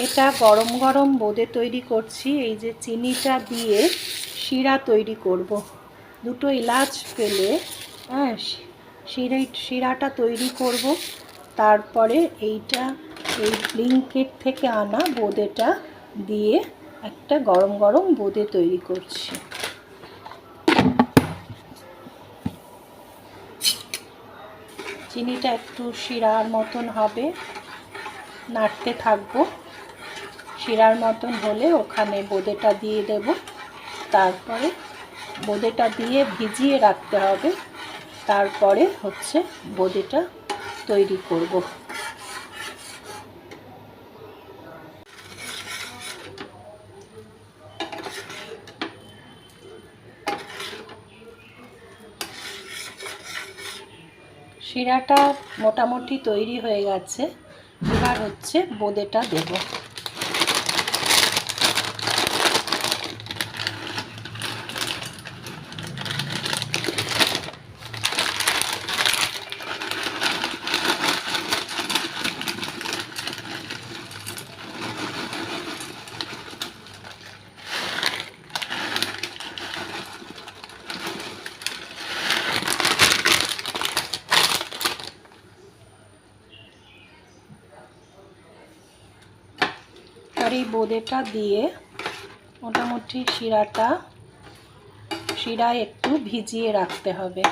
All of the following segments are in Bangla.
এটা গরম গরম বোঁদে তৈরি করছি। এই যে চিনিটা দিয়ে শিরা তৈরি করব। দুটো এলাচ ফেলে শিরাটা তৈরি করব। তারপরে এই ব্লিঙ্কিট থেকে আনা বোঁদেটা দিয়ে একটা গরম গরম বোঁদে তৈরি করছি। চিনিটা একটু শিরার মতন হবে, নাড়তে থাকবো। শিরার মতন হলে ওখানে বোঁদেটা দিয়ে দেব। তারপরে বোঁদেটা দিয়ে ভিজিয়ে রাখতে হবে। তারপরে বোঁদেটা তৈরি করব। শিরাটা মোটামুটি তৈরি হয়ে গেছে। এবার বোঁদেটা দেব। আর এই বোঁদেটা দিয়ে মোটামুটি শিরায় একটু ভিজিয়ে রাখতে হবে।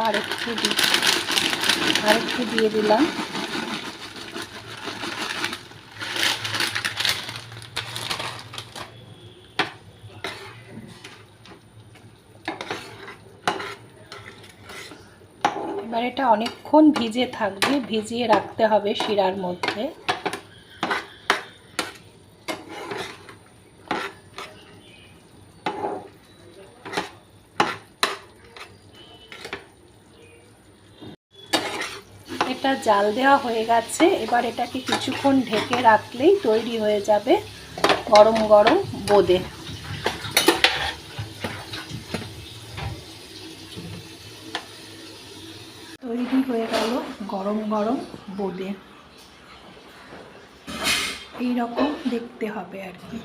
আর একটু দিয়ে দিলাম। এবার এটা অনেকক্ষণ ভিজে থাকবে, ভিজিয়ে রাখতে হবে শিরার মধ্যে। এটা জাল দেওয়া হয়ে গেছে। এবার এটাকে কিছুক্ষণ ঢেকে রাখলেই তৈরি হয়ে যাবে গরম গরম বোঁদে। তৈরি হয়ে গেল গরম গরম বোঁদে। এইরকম দেখতে হবে আর কি।